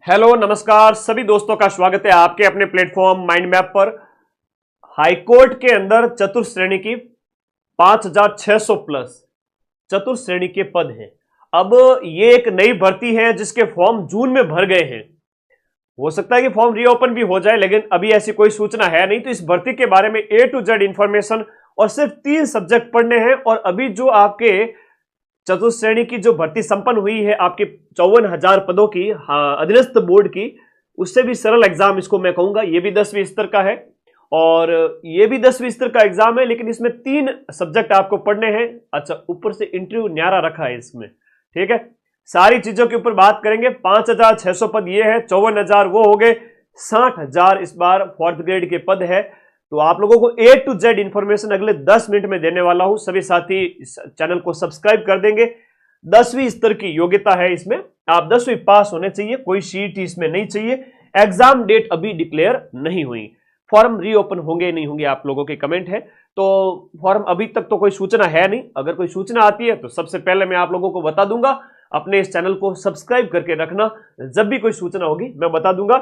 Hello नमस्कार सभी दोस्तों का स्वागत है आपके अपने प्लेटफॉर्म माइंड मैप पर। हाईकोर्ट के अंदर चतुर्थ श्रेणी की 5600 प्लस चतुर्थ श्रेणी के पद हैं। अब ये एक नई भर्ती है जिसके फॉर्म जून में भर गए हैं। हो सकता है कि फॉर्म रीओपन भी हो जाए, लेकिन अभी ऐसी कोई सूचना है नहीं। तो इस भर्ती के बारे में A to Z इंफॉर्मेशन और सिर्फ 3 सब्जेक्ट पढ़ने हैं। और अभी जो आपके चतुर्थ श्रेणी की जो भर्ती संपन्न हुई है आपके 54,000 पदों की अधीनस्थ बोर्ड की, उससे भी सरल एग्जाम इसको मैं कहूंगा। ये भी 10वीं स्तर का है और ये भी 10वीं स्तर का एग्जाम है, लेकिन इसमें 3 सब्जेक्ट आपको पढ़ने हैं। अच्छा, ऊपर से इंटरव्यू न्यारा रखा है इसमें, ठीक है। सारी चीजों के ऊपर बात करेंगे। 5,600 पद ये है, 54,000 वो हो गए, 60,000 इस बार 4th ग्रेड के पद है। तो आप लोगों को A to Z इंफॉर्मेशन अगले 10 मिनट में देने वाला हूं। सभी साथी इस चैनल को सब्सक्राइब कर देंगे। 10वीं स्तर की योग्यता है इसमें, आप 10वीं पास होने चाहिए, कोई CET इसमें नहीं चाहिए। एग्जाम डेट अभी डिक्लेयर नहीं हुई, फॉर्म रीओपन होंगे नहीं होंगे आप लोगों के कमेंट है। तो फॉर्म अभी तक तो कोई सूचना है नहीं। अगर कोई सूचना आती है तो सबसे पहले मैं आप लोगों को बता दूंगा। अपने इस चैनल को सब्सक्राइब करके रखना, जब भी कोई सूचना होगी मैं बता दूंगा।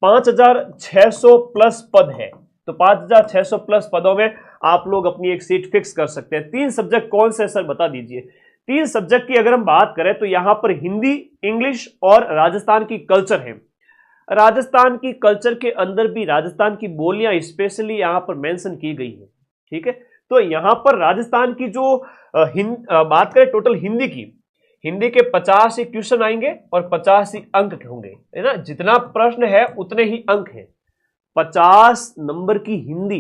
5,600 प्लस पद है, तो 5,600 प्लस पदों में आप लोग अपनी एक सीट फिक्स कर सकते हैं। 3 सब्जेक्ट कौन से सर बता दीजिए। 3 सब्जेक्ट की अगर हम बात करें तो यहां पर हिंदी, इंग्लिश और राजस्थान की कल्चर है। राजस्थान की कल्चर के अंदर भी राजस्थान की बोलियां स्पेशली यहां पर मेंशन की गई है, ठीक है। तो यहां पर राजस्थान की जो बात करें टोटल हिंदी की, हिंदी के 50 ही क्वेश्चन आएंगे और 50 ही अंक होंगे, है ना। जितना प्रश्न है उतने ही अंक हैं। 50 नंबर की हिंदी,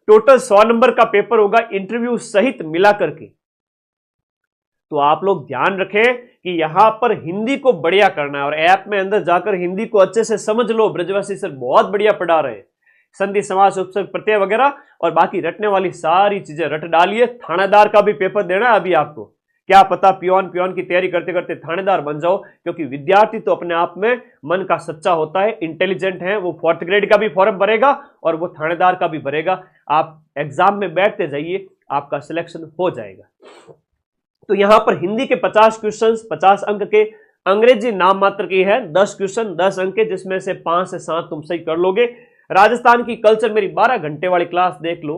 टोटल 100 नंबर का पेपर होगा इंटरव्यू सहित मिला करके। तो आप लोग ध्यान रखें कि यहां पर हिंदी को बढ़िया करना है और ऐप में अंदर जाकर हिंदी को अच्छे से समझ लो। ब्रजवासी सर बहुत बढ़िया पढ़ा रहे हैं, संधि समास उपसर्ग प्रत्यय वगैरह, और बाकी रटने वाली सारी चीजें रट डालिए। थानेदार का भी पेपर देना है अभी आपको, क्या पता पियोन की तैयारी करते करते थानेदार बन जाओ। क्योंकि विद्यार्थी तो अपने आप में मन का सच्चा होता है, इंटेलिजेंट है, वो 4th ग्रेड का भी फॉर्म भरेगा और वो थानेदार का भी भरेगा। आप एग्जाम में बैठते जाइए, आपका सिलेक्शन हो जाएगा। तो यहां पर हिंदी के 50 क्वेश्चन 50 अंक के, अंग्रेजी नाम मात्र की है 10 क्वेश्चन 10 अंक के, जिसमें से 5 से 7 तुम सही कर लोगे। राजस्थान की कल्चर मेरी 12 घंटे वाली क्लास देख लो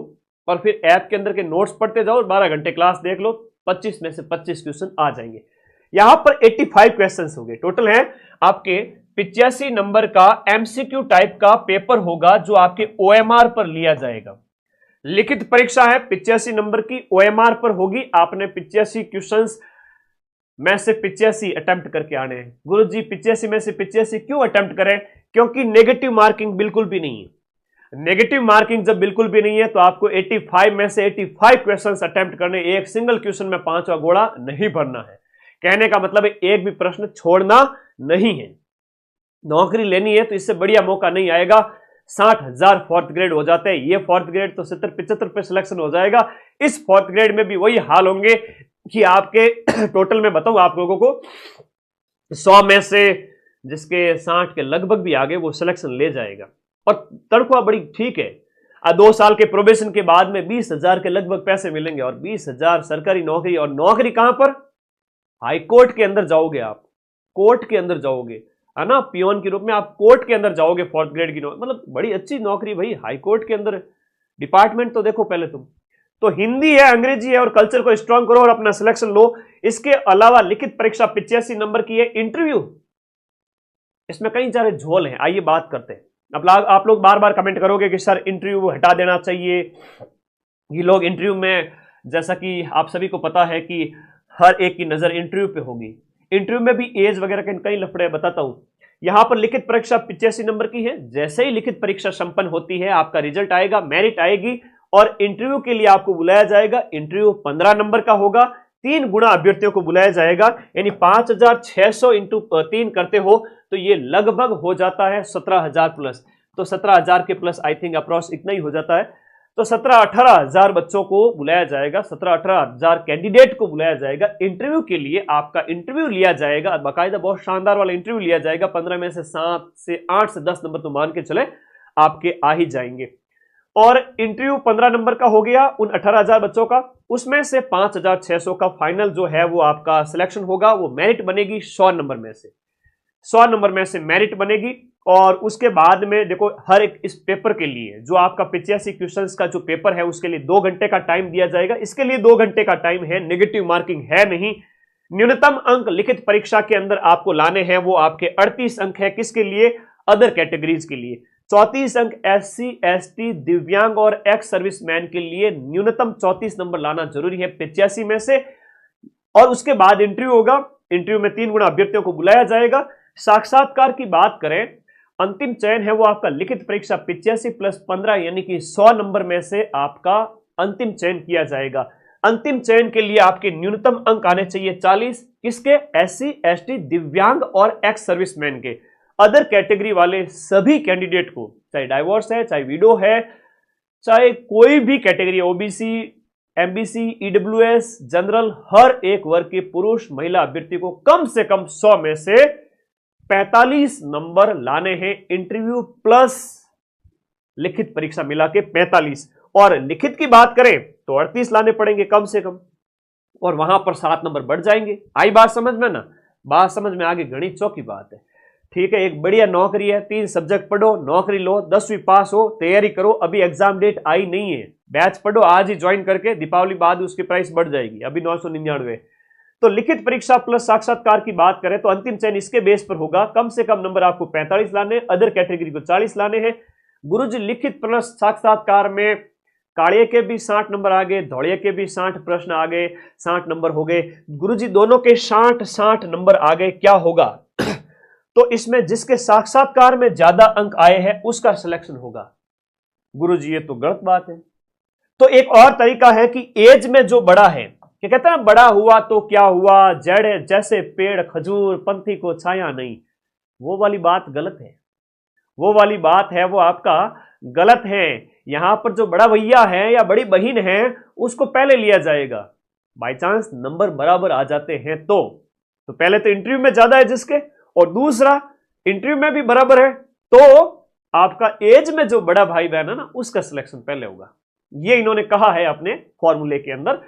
और फिर ऐप के अंदर के नोट्स पढ़ते जाओ और 12 घंटे क्लास देख लो। 25 में से 25 क्वेश्चन आ जाएंगे। यहां पर 85 क्वेश्चन हो गए टोटल है। आपके 85 नंबर का MCQ टाइप का पेपर होगा जो आपके OMR पर लिया जाएगा। लिखित परीक्षा है 85 नंबर की, OMR पर होगी। आपने 85 क्वेश्चंस में से 85 अटेम्प्ट करके आने हैं। गुरुजी 85 में से 85 क्यों अटेम्प्ट करें? क्योंकि नेगेटिव मार्किंग बिल्कुल भी नहीं है। नेगेटिव मार्किंग जब बिल्कुल भी नहीं है तो आपको 85 में से 85 क्वेश्चंस अटेम्प्ट करने, एक सिंगल क्वेश्चन में 5वां घोड़ा नहीं भरना है। कहने का मतलब है एक भी प्रश्न छोड़ना नहीं है। नौकरी लेनी है तो इससे बढ़िया मौका नहीं आएगा। 60,000 4th ग्रेड हो जाते हैं, ये 4th ग्रेड तो 70-75 पे सिलेक्शन हो जाएगा। इस 4th ग्रेड में भी वही हाल होंगे कि आपके टोटल में बताऊं आप लोगों को 100 में से जिसके 60 के लगभग भी आगे वो सिलेक्शन ले जाएगा। और तनख्वाह बड़ी ठीक है। 2 साल के प्रोबेशन के बाद में 20,000 के लगभग पैसे मिलेंगे और 20,000 सरकारी नौकरी। और नौकरी कहां पर? हाईकोर्ट के अंदर जाओगे आप, कोर्ट के अंदर जाओगे, है ना। पियोन के रूप में आप कोर्ट के अंदर जाओगे। 4th ग्रेड की नौकरी मतलब बड़ी अच्छी नौकरी भाई, हाईकोर्ट के अंदर। डिपार्टमेंट तो देखो पहले तुम। तो हिंदी है, अंग्रेजी है और कल्चर को स्ट्रांग करो और अपना सिलेक्शन लो। इसके अलावा लिखित परीक्षा 85 नंबर की है। इंटरव्यू इसमें कई सारे झोल हैं, आइए बात करते हैं। अब आप लोग बार बार कमेंट करोगे कि सर इंटरव्यू हटा देना चाहिए। ये लोग इंटरव्यू में, जैसा कि आप सभी को पता है कि हर एक की नजर इंटरव्यू पे होगी। इंटरव्यू में भी एज वगैरह के कई लफड़े बताता हूं। यहां पर लिखित परीक्षा 85 नंबर की है। जैसे ही लिखित परीक्षा संपन्न होती है आपका रिजल्ट आएगा, मेरिट आएगी और इंटरव्यू के लिए आपको बुलाया जाएगा। इंटरव्यू 15 नंबर का होगा। 3 गुना अभ्यर्थियों को बुलाया जाएगा, यानी 5,600 इंटू 3 करते हो तो ये लगभग हो जाता है 17,000 प्लस। तो 17,000 के प्लस आई थिंक अप्रॉक्स इतना ही हो जाता है। तो 17-18 हजार बच्चों को बुलाया जाएगा, 17-18 हजार कैंडिडेट को बुलाया जाएगा इंटरव्यू के लिए। आपका इंटरव्यू लिया जाएगा, बाकायदा बहुत शानदार वाला इंटरव्यू लिया जाएगा। 15 में से 7 से 8 से 10 नंबर तो मान के चले आपके आ ही जाएंगे। और इंटरव्यू 15 नंबर का हो गया उन 18,000 बच्चों का। उसमें से 5,600 का फाइनल जो है वो आपका सिलेक्शन होगा, वो मेरिट बनेगी 100 नंबर में से। 100 नंबर में से मेरिट बनेगी। और उसके बाद में देखो, हर एक इस पेपर के लिए जो आपका 85 क्वेश्चंस का जो पेपर है उसके लिए 2 घंटे का टाइम दिया जाएगा। इसके लिए 2 घंटे का टाइम है, नेगेटिव मार्किंग है नहीं। न्यूनतम अंक लिखित परीक्षा के अंदर आपको लाने हैं, वो आपके 38 अंक है। किसके लिए? अदर कैटेगरीज के लिए। 34 अंक SC ST दिव्यांग और एक्स सर्विसमैन के लिए न्यूनतम 34 नंबर लाना जरूरी है 85 में से। और उसके बाद इंटरव्यू होगा। इंटरव्यू में 3 गुना अभ्यर्थियों को बुलाया जाएगा। साक्षात्कार की बात करें, अंतिम चयन है वो आपका लिखित परीक्षा 85 प्लस 15 यानी कि 100 नंबर में से आपका अंतिम चयन किया जाएगा। अंतिम चयन के लिए आपके न्यूनतम अंक आने चाहिए 40। किसके? SC ST दिव्यांग और एक्स सर्विसमैन के। अदर कैटेगरी वाले सभी कैंडिडेट को, चाहे डाइवोर्स है, चाहे विडो है, चाहे कोई भी category, OBC MBC EWS general, हर एक वर्ग के पुरुष महिला अभ्यर्थी को कम से कम 100 में से 45 नंबर लाने हैं। इंटरव्यू प्लस लिखित परीक्षा मिला के 45। और लिखित की बात करें तो 38 लाने पड़ेंगे कम से कम, और वहां पर 7 नंबर बढ़ जाएंगे। आई बात समझ में ना? बात समझ में आगे गणित चौकी बात है। ठीक है, एक बढ़िया नौकरी है, 3 सब्जेक्ट पढ़ो, नौकरी लो, 10वीं पास हो, तैयारी करो। अभी एग्जाम डेट आई नहीं है, बैच पढ़ो आज ही ज्वाइन करके, दीपावली बाद उसकी प्राइस बढ़ जाएगी, अभी 999। तो लिखित परीक्षा प्लस साक्षात्कार की बात करें तो अंतिम चयन इसके बेस पर होगा। कम से कम नंबर आपको 45 लाने, अदर कैटेगरी को 40 लाने हैं। गुरुजी लिखित प्लस साक्षात्कार में काड़िए के भी 60 नंबर आ गए, धौड़िए के भी 60 प्रश्न आ गए, 60 नंबर हो गए। गुरुजी दोनों के 60 नंबर आ गए। क्या होगा? तो इसमें जिसके साक्षात्कार में ज्यादा अंक आए हैं उसका सिलेक्शन होगा। गुरुजी ये तो गलत बात है। तो एक और तरीका है कि एज में जो बड़ा है, क्या कहते हैं, बड़ा हुआ तो क्या हुआ, जड़ जैसे पेड़ खजूर, पंथी को छाया नहीं, वो वाली बात गलत है। वो वाली बात है वो आपका गलत है। यहां पर जो बड़ा भैया है या बड़ी बहन है उसको पहले लिया जाएगा। बाई चांस नंबर बराबर आ जाते हैं तो पहले तो इंटरव्यू में ज्यादा है जिसके, और दूसरा इंटरव्यू में भी बराबर है, तो आपका एज में जो बड़ा भाई बहन है ना उसका सिलेक्शन पहले होगा। ये इन्होंने कहा है अपने फॉर्मूले के अंदर।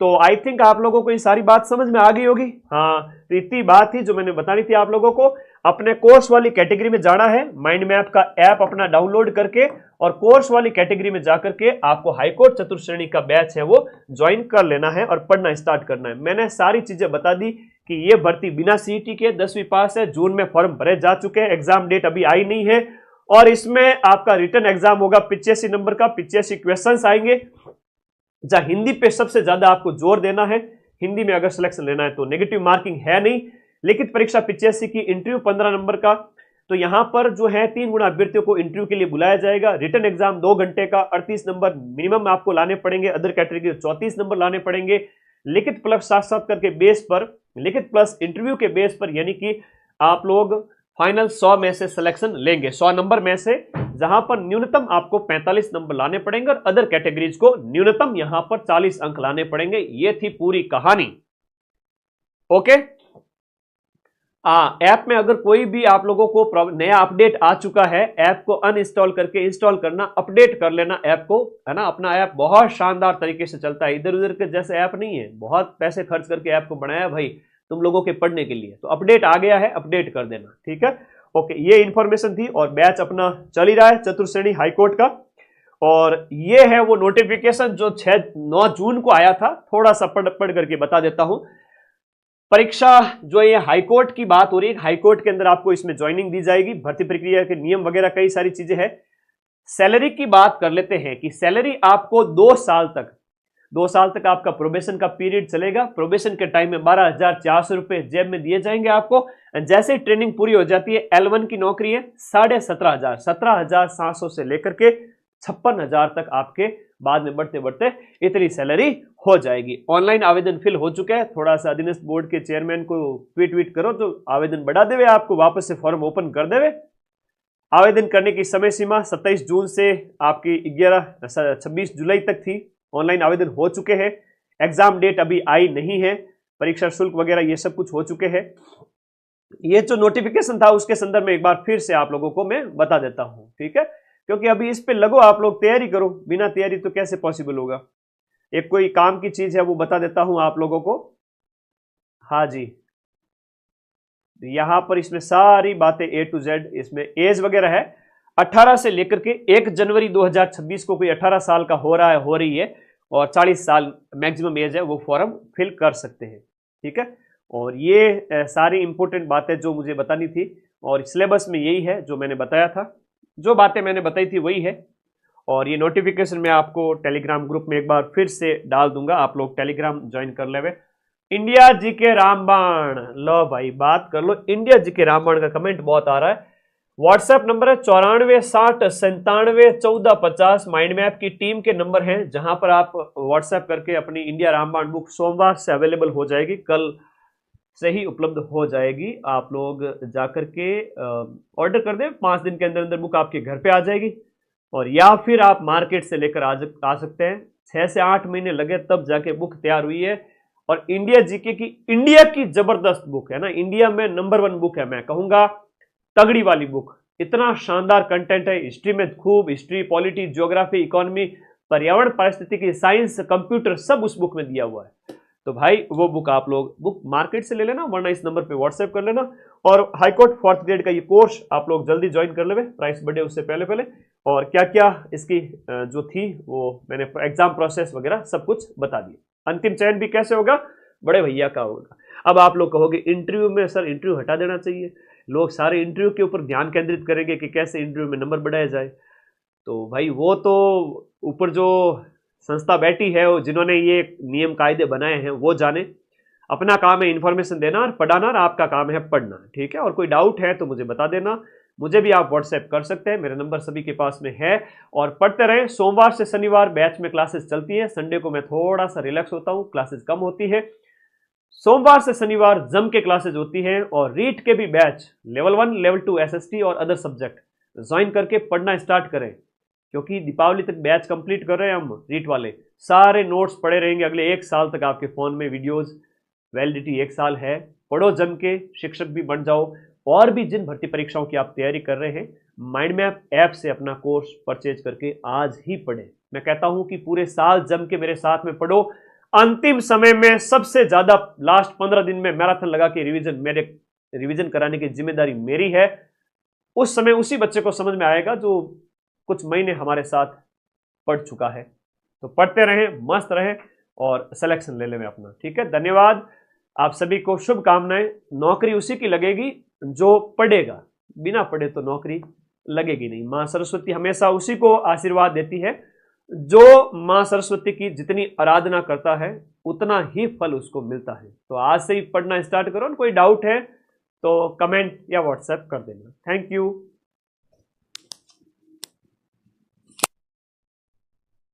तो आई थिंक आप लोगों को ये सारी बात समझ में आ गई होगी। हाँ, तो इतनी बात थी जो मैंने बतानी थी आप लोगों को। अपने कोर्स वाली कैटेगरी में जाना है, माइंड मैप का ऐप अपना डाउनलोड करके, और कोर्स वाली कैटेगरी में जाकर के आपको हाईकोर्ट चतुर्श्रेणी का बैच है वो ज्वाइन कर लेना है और पढ़ना स्टार्ट करना है। मैंने सारी चीजें बता दी कि ये भर्ती बिना CET के 10वीं पास है। जून में फॉर्म भरे जा चुके हैं, एग्जाम डेट अभी आई नहीं है, और इसमें आपका रिटर्न एग्जाम होगा 85 नंबर का, 85 क्वेश्चंस आएंगे। जहां हिंदी पे सबसे ज्यादा आपको जोर देना है, हिंदी में अगर सिलेक्शन लेना है तो नेगेटिव मार्किंग है नहीं। लिखित परीक्षा 85 की, इंटरव्यू 15 नंबर का। तो यहां पर जो है 3 गुना अभ्यर्थियों को इंटरव्यू के लिए बुलाया जाएगा। रिटर्न एग्जाम 2 घंटे का, 38 नंबर मिनिमम आपको लाने पड़ेंगे, अदर कैटेगरी 34 नंबर लाने पड़ेंगे। लिखित प्लस साक्षात्कार के बेस पर, लिखित प्लस इंटरव्यू के बेस पर, यानी कि आप लोग फाइनल 100 में से सिलेक्शन लेंगे, 100 नंबर में से, जहां पर न्यूनतम आपको 45 नंबर लाने पड़ेंगे और अदर कैटेगरीज को न्यूनतम यहां पर 40 अंक लाने पड़ेंगे। ये थी पूरी कहानी। ओके, ऐप में अगर कोई भी आप लोगों को नया अपडेट आ चुका है, ऐप को अनइंस्टॉल करके इंस्टॉल करना, अपडेट कर लेना ऐप को, है ना। अपना ऐप बहुत शानदार तरीके से चलता है, इधर उधर के जैसे ऐप नहीं है। बहुत पैसे खर्च करके ऐप को बनाया भाई तुम लोगों के पढ़ने के लिए, तो अपडेट आ गया है, अपडेट कर देना, ठीक है। ओके, ये इंफॉर्मेशन थी, और बैच अपना चल ही रहा है चतुर्श्रेणी हाईकोर्ट का। और ये है वो नोटिफिकेशन जो 9 जून को आया था। थोड़ा सा पढ़ करके बता देता हूं। परीक्षा जो ये हाईकोर्ट की बात हो रही है, हाईकोर्ट के अंदर आपको इसमें ज्वाइनिंग दी जाएगी, भर्ती प्रक्रिया के नियम वगैरह कई सारी चीजें हैं। सैलरी की बात कर लेते हैं कि सैलरी आपको 2 साल तक आपका प्रोबेशन का पीरियड चलेगा। प्रोबेशन के टाइम में 12,400 रुपए जेब में दिए जाएंगे आपको। जैसे ही ट्रेनिंग पूरी हो जाती है, L1 की नौकरी है, 17,500, 17,700 से लेकर के 56,000 तक आपके बाद में बढ़ते बढ़ते इतनी सैलरी हो जाएगी। ऑनलाइन आवेदन फिल हो चुका है। थोड़ा सा अधीनस्थ बोर्ड के चेयरमैन को ट्वीट करो तो आवेदन बढ़ा देवे, आपको वापस से फॉर्म ओपन कर देवे। आवेदन करने की समय सीमा 27 जून से आपकी 26 जुलाई तक थी। ऑनलाइन आवेदन हो चुके हैं। एग्जाम डेट अभी आई नहीं है। परीक्षा शुल्क वगैरह ये सब कुछ हो चुके हैं। ये जो नोटिफिकेशन था उसके संदर्भ में एक बार फिर से आप लोगों को मैं बता देता हूं, ठीक है, क्योंकि अभी इस पे लगो, आप लोग तैयारी करो। बिना तैयारी तो कैसे पॉसिबल होगा। एक कोई काम की चीज है वो बता देता हूं आप लोगों को। हाँ जी, यहां पर इसमें सारी बातें A to Z, इसमें एज वगैरह है 18 से लेकर के 1 जनवरी 2026 को कोई 18 साल का हो रहा है, हो रही है, और 40 साल मैक्सिमम एज है, वो फॉर्म फिल कर सकते हैं। ठीक है, और ये सारी इंपॉर्टेंट बातें जो मुझे बतानी थी, और सिलेबस में यही है जो मैंने बताया था, जो बातें मैंने बताई थी वही है। और ये नोटिफिकेशन मैं आपको टेलीग्राम ग्रुप में एक बार फिर से डाल दूंगा, आप लोग टेलीग्राम ज्वाइन कर लेवे। इंडिया जी के रामबाण, लो भाई बात कर लो, इंडिया जी के रामबाण का कमेंट बहुत आ रहा है। व्हाट्सएप नंबर है 9460971450, माइंड मैप की टीम के नंबर हैं, जहां पर आप व्हाट्सएप करके अपनी इंडिया रामबाण बुक सोमवार से अवेलेबल हो जाएगी, कल से ही उपलब्ध हो जाएगी। आप लोग जाकर के ऑर्डर कर दें, 5 दिन के अंदर अंदर बुक आपके घर पे आ जाएगी। और या फिर आप मार्केट से लेकर आ सकते हैं, 6 से 8 महीने लगे तब जाके बुक तैयार हुई है। और इंडिया जीके की, इंडिया की जबरदस्त बुक है ना, इंडिया में नंबर 1 बुक है, मैं कहूंगा तगड़ी वाली बुक। इतना शानदार कंटेंट है, हिस्ट्री में खूब, हिस्ट्री, पॉलिटी, ज्योग्राफी, इकोनॉमी, पर्यावरण, पारिस्थितिकी, साइंस, कंप्यूटर, सब उस बुक में दिया हुआ है। तो भाई वो बुक आप लोग बुक मार्केट से ले लेना, वरना इस नंबर पे व्हाट्सएप कर लेना। और हाईकोर्ट 4th ग्रेड का ये कोर्स आप लोग जल्दी ज्वाइन कर लेवे, प्राइस बढ़े उससे पहले पहले। और क्या क्या इसकी जो थी वो मैंने एग्जाम प्रोसेस वगैरह सब कुछ बता दिया। अंतिम चयन भी कैसे होगा, बड़े भैया का होगा। अब आप लोग कहोगे इंटरव्यू में सर इंटरव्यू हटा देना चाहिए, लोग सारे इंटरव्यू के ऊपर ध्यान केंद्रित करेंगे कि कैसे इंटरव्यू में नंबर बढ़ाया जाए। तो भाई वो तो ऊपर जो संस्था बैठी है, जिन्होंने ये नियम कायदे बनाए हैं, वो जाने। अपना काम है इन्फॉर्मेशन देना और पढ़ाना, और आपका काम है पढ़ना। ठीक है, और कोई डाउट है तो मुझे बता देना, मुझे भी आप व्हाट्सएप कर सकते हैं, मेरा नंबर सभी के पास में है। और पढ़ते रहें, सोमवार से शनिवार बैच में क्लासेस चलती है, संडे को मैं थोड़ा सा रिलैक्स होता हूँ, क्लासेस कम होती है। सोमवार से शनिवार जम के क्लासेज होती हैं, और रीट के भी बैच लेवल 1, लेवल 2 एसएसटी और अदर सब्जेक्ट ज्वाइन करके पढ़ना स्टार्ट करें, क्योंकि दीपावली तक बैच कंप्लीट कर रहे हैं हम। रीट वाले सारे नोट्स पड़े रहेंगे अगले 1 साल तक आपके फोन में, वीडियोस, वैलिडिटी 1 साल है। पढ़ो जम के, शिक्षक भी बन जाओ। और भी जिन भर्ती परीक्षाओं की आप तैयारी कर रहे हैं, माइंड मैप ऐप से अपना कोर्स परचेज करके आज ही पढ़े। मैं कहता हूं कि पूरे साल जम के मेरे साथ में पढ़ो, अंतिम समय में सबसे ज्यादा लास्ट 15 दिन में मैराथन लगा के रिवीजन कराने की जिम्मेदारी मेरी है। उस समय उसी बच्चे को समझ में आएगा जो कुछ महीने हमारे साथ पढ़ चुका है। तो पढ़ते रहें, मस्त रहें, और सिलेक्शन ले लें अपना। ठीक है, धन्यवाद आप सभी को, शुभकामनाएं। नौकरी उसी की लगेगी जो पढ़ेगा, बिना पढ़े तो नौकरी लगेगी नहीं। मां सरस्वती हमेशा उसी को आशीर्वाद देती है जो मां सरस्वती की जितनी आराधना करता है उतना ही फल उसको मिलता है। तो आज से ही पढ़ना स्टार्ट करो। कोई डाउट है तो कमेंट या व्हाट्सएप कर देना। Thank you.